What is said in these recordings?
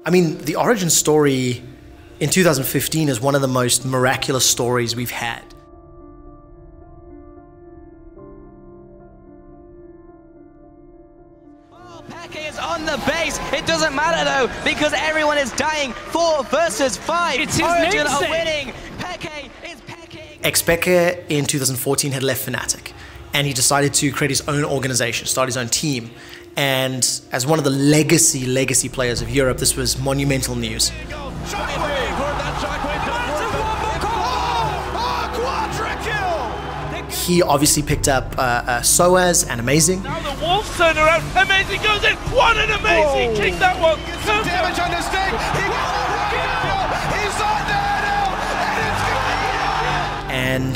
I mean, the Origen story in 2015 is one of the most miraculous stories we've had. Peke is on the base. It doesn't matter though, because everyone is dying. 4 versus 5. It's his Origen namesake. are winning. Peke is Peke. Xpeke in 2014 had left Fnatic, and he decided to create his own organization, start his own team. And as one of the legacy players of Europe, this was monumental news. He obviously picked up Soaz and Amazing. Now the Wolves turn around. Amazing goes in. What an amazing kick that was. Some damage on his stick. He's on there now. And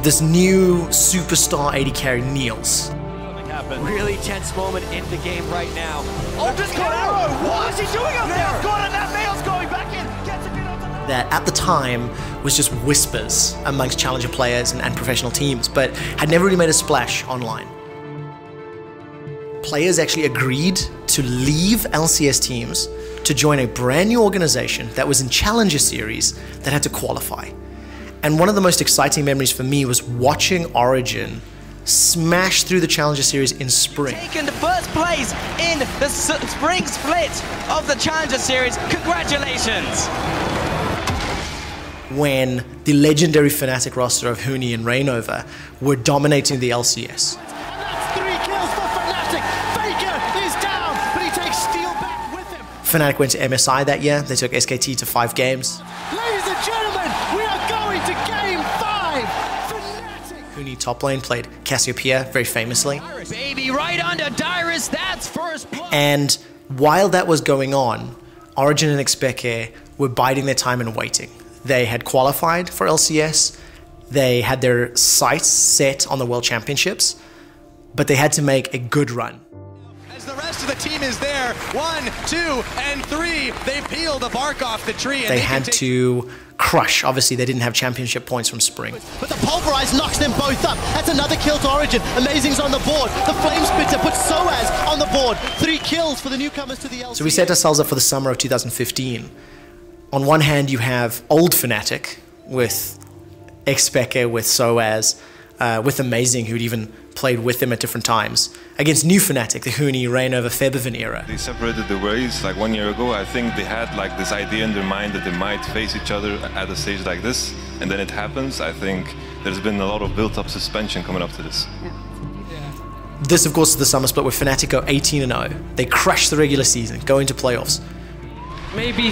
this new superstar AD carry kneels. Really tense moment in the game right now. Oh, just got arrow. What is he doing up there? Nail's got it. That Nail's going back in. Gets a bit on the That at the time was just whispers amongst challenger players and professional teams, but had never really made a splash online. Players actually agreed to leave LCS teams to join a brand new organization that was in Challenger Series that had to qualify. And one of the most exciting memories for me was watching Origen smash through the Challenger Series in spring. taken the first place in the spring split of the Challenger Series. Congratulations! When the legendary Fnatic roster of Huni and Rainova were dominating the LCS. And that's 3 kills for Fnatic. Faker is down, but he takes Steel back with him. Fnatic went to MSI that year. They took SKT to 5 games. Ladies and gentlemen, we are going to Game 5. Fnatic. Huni top lane played Cassiopeia very famously. Baby, right under Dyrus, that's first blood. And while that was going on, Origen and Xpeke were biding their time and waiting. They had qualified for LCS, they had their sights set on the World Championships, but they had to make a good run. As the rest of the team is there, 1, 2, and 3, they peel the bark off the tree. And They had to crush. Obviously, they didn't have championship points from spring. But the Pulverize knocks them both up. That's another kill to Origen. Amazing's on the board. The Flame Spitter puts Soaz on the board. 3 kills for the newcomers to the LCS. So we set ourselves up for the summer of 2015. On one hand, you have old Fnatic with Xpeke, with Soaz, with Amazing, who'd even played with them at different times, against new Fnatic, the Huni, Rainova, Febiven era. They separated the ways like 1 year ago. I think they had like this idea in their mind that they might face each other at a stage like this, and then it happens. I think there's been a lot of built-up suspension coming up to this. This, of course, is the summer split where Fnatic go 18-0. They crush the regular season, go into playoffs. Maybe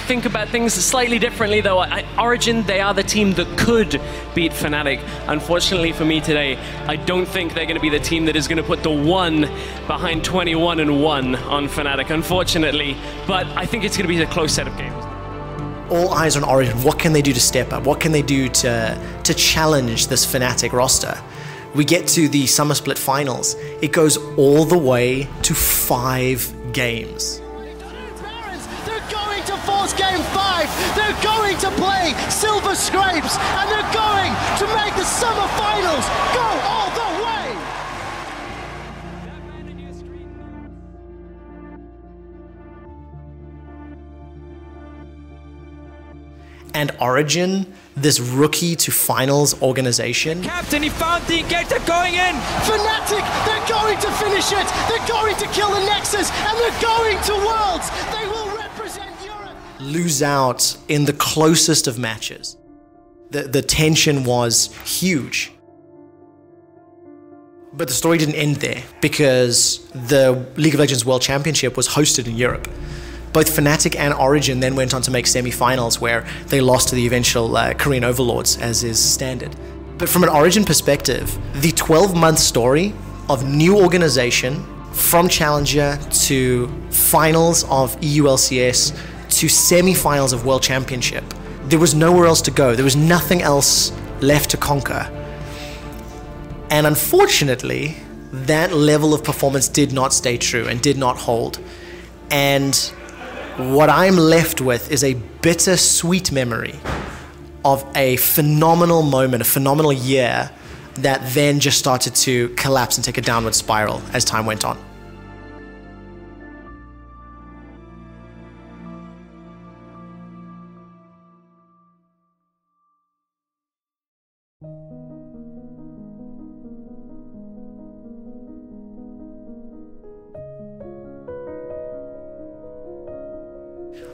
think about things slightly differently though. Origen, they are the team that could beat Fnatic. Unfortunately for me today, I don't think they're going to be the team that is going to put the 1 behind 21-1 on Fnatic, unfortunately. But I think it's going to be a close set of games. All eyes on Origen. What can they do to step up? What can they do to challenge this Fnatic roster? We get to the summer split finals. It goes all the way to 5 games. Force Game 5, they're going to play Silver Scrapes, and they're going to make the summer finals go all the way! And Origen, this rookie to finals organization, Captain, he found the engager going in! Fnatic, they're going to finish it! They're going to kill the Nexus, and they're going to Worlds! They will represent Europe! lose out in the closest of matches. The tension was huge. But the story didn't end there, because the League of Legends World Championship was hosted in Europe. Both Fnatic and Origen then went on to make semi-finals, where they lost to the eventual Korean overlords, as is standard. But from an Origen perspective, the 12-month story of new organization, from Challenger to finals of EU LCS to semi-finals of World Championship, there was nowhere else to go. There was nothing else left to conquer. And unfortunately, that level of performance did not stay true and did not hold. And what I'm left with is a bittersweet memory of a phenomenal moment, a phenomenal year that then just started to collapse and take a downward spiral as time went on.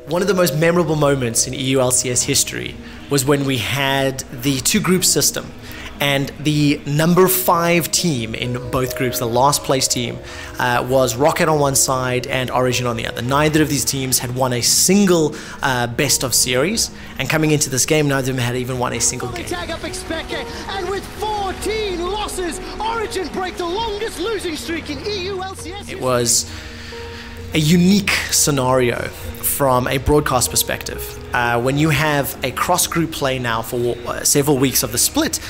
One of the most memorable moments in EU LCS history was when we had the two-group system, and the number 5 team in both groups, the last place team, was Rocket on one side and Origen on the other. Neither of these teams had won a single best of series, and coming into this game, neither of them had even won a single game. Tag up Expecke, and with 14 losses, Origen break the longest losing streak in EU LCS. It was a unique scenario from a broadcast perspective. When you have a cross-group play now for several weeks of the split,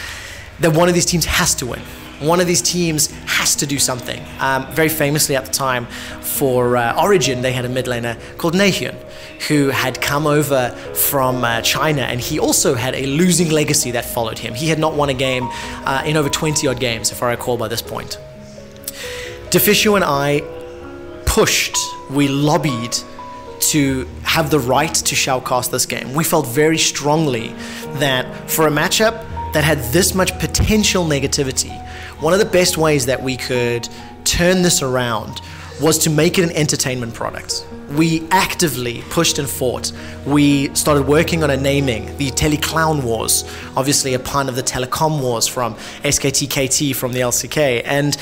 that one of these teams has to win. One of these teams has to do something. Very famously at the time, for Origen, they had a mid laner called Nahyun, who had come over from China, and he also had a losing legacy that followed him. He had not won a game in over 20-odd games, if I recall by this point. Deficio and I pushed, we lobbied to have the right to shoutcast this game. We felt very strongly that for a matchup that had this much potential negativity, one of the best ways that we could turn this around was to make it an entertainment product. We actively pushed and fought. We started working on a naming, the Teleclown Wars, obviously a pun of the Telecom Wars from SKTKT from the LCK, and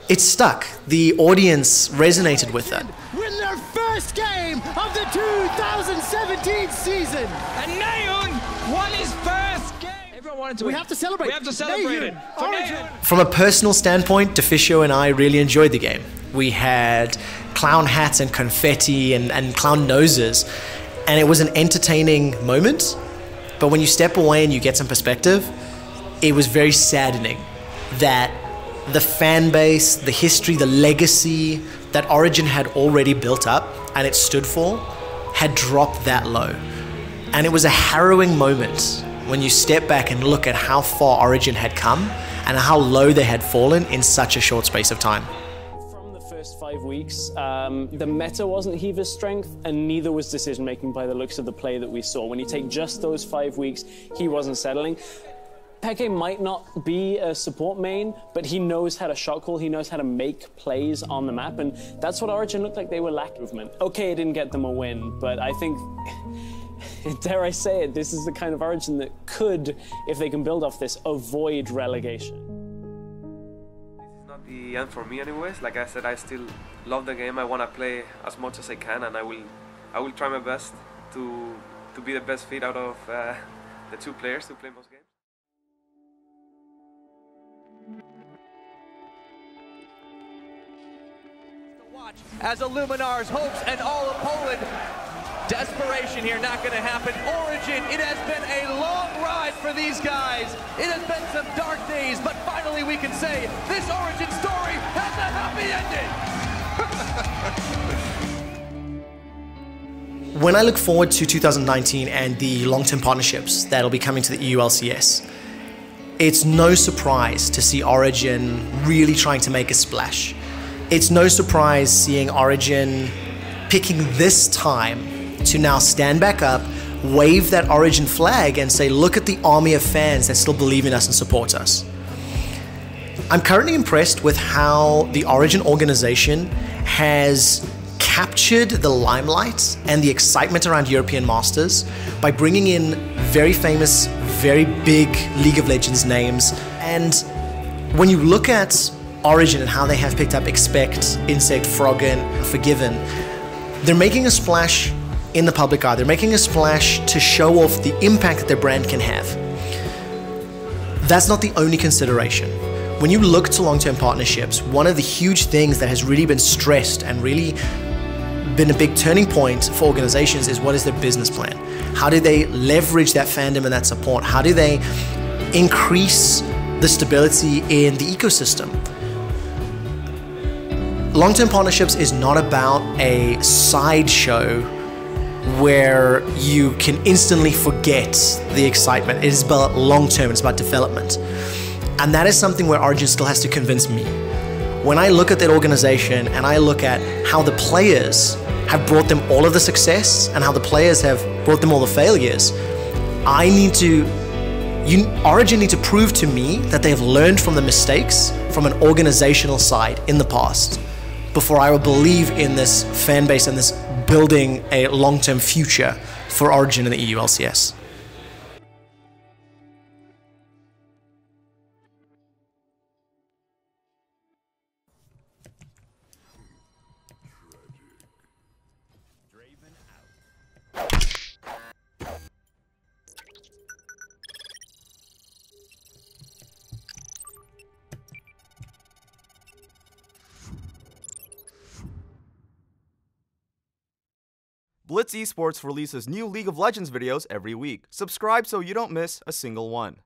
it stuck. The audience resonated with it. Win their first game of the 2017 season. And Nahyun won his first game. Everyone wanted to win. We have to celebrate. We have to celebrate it. For Nahyun. From a personal standpoint, Deficio and I really enjoyed the game. We had clown hats and confetti and clown noses, and it was an entertaining moment. But when you step away and you get some perspective, it was very saddening that the fan base, the history, the legacy that Origen had already built up and it stood for had dropped that low. And it was a harrowing moment when you step back and look at how far Origen had come and how low they had fallen in such a short space of time. From the first 5 weeks, the meta wasn't Hiva's strength, and neither was decision-making by the looks of the play that we saw. When you take just those 5 weeks, he wasn't settling. Peke might not be a support main, but he knows how to shot call, he knows how to make plays on the map, and that's what Origen looked like they were lacking movement. Okay, it didn't get them a win, but I think, dare I say it, this is the kind of Origen that could, if they can build off this, avoid relegation. This is not the end for me anyways. Like I said, I still love the game. I want to play as much as I can, and I will try my best to be the best fit out of the 2 players to play most games. As Illuminar's hopes and all of Poland, desperation here, not going to happen. Origen, it has been a long ride for these guys. It has been some dark days, but finally we can say this Origen story has a happy ending. When I look forward to 2019 and the long-term partnerships that'll be coming to the EU LCS, it's no surprise to see Origen really trying to make a splash. It's no surprise seeing Origen picking this time to now stand back up, wave that Origen flag and say, look at the army of fans that still believe in us and support us. I'm currently impressed with how the Origen organization has captured the limelight and the excitement around European Masters by bringing in very famous, very big League of Legends names. And when you look at Origen and how they have picked up Expect, Insect, Froggen, Forgiven, they're making a splash in the public eye. They're making a splash to show off the impact that their brand can have. That's not the only consideration. When you look to long-term partnerships, one of the huge things that has really been stressed and really been a big turning point for organizations is, what is their business plan? How do they leverage that fandom and that support? How do they increase the stability in the ecosystem? Long-term partnerships is not about a sideshow where you can instantly forget the excitement. It is about long-term, it's about development. And that is something where Origen still has to convince me. When I look at that organization and I look at how the players have brought them all of the success and how the players have brought them all the failures, Origen need to prove to me that they have learned from the mistakes from an organizational side in the past before I will believe in this fan base and this building a long-term future for Origen in the EU LCS. Blitz Esports releases new League of Legends videos every week. Subscribe so you don't miss a single one.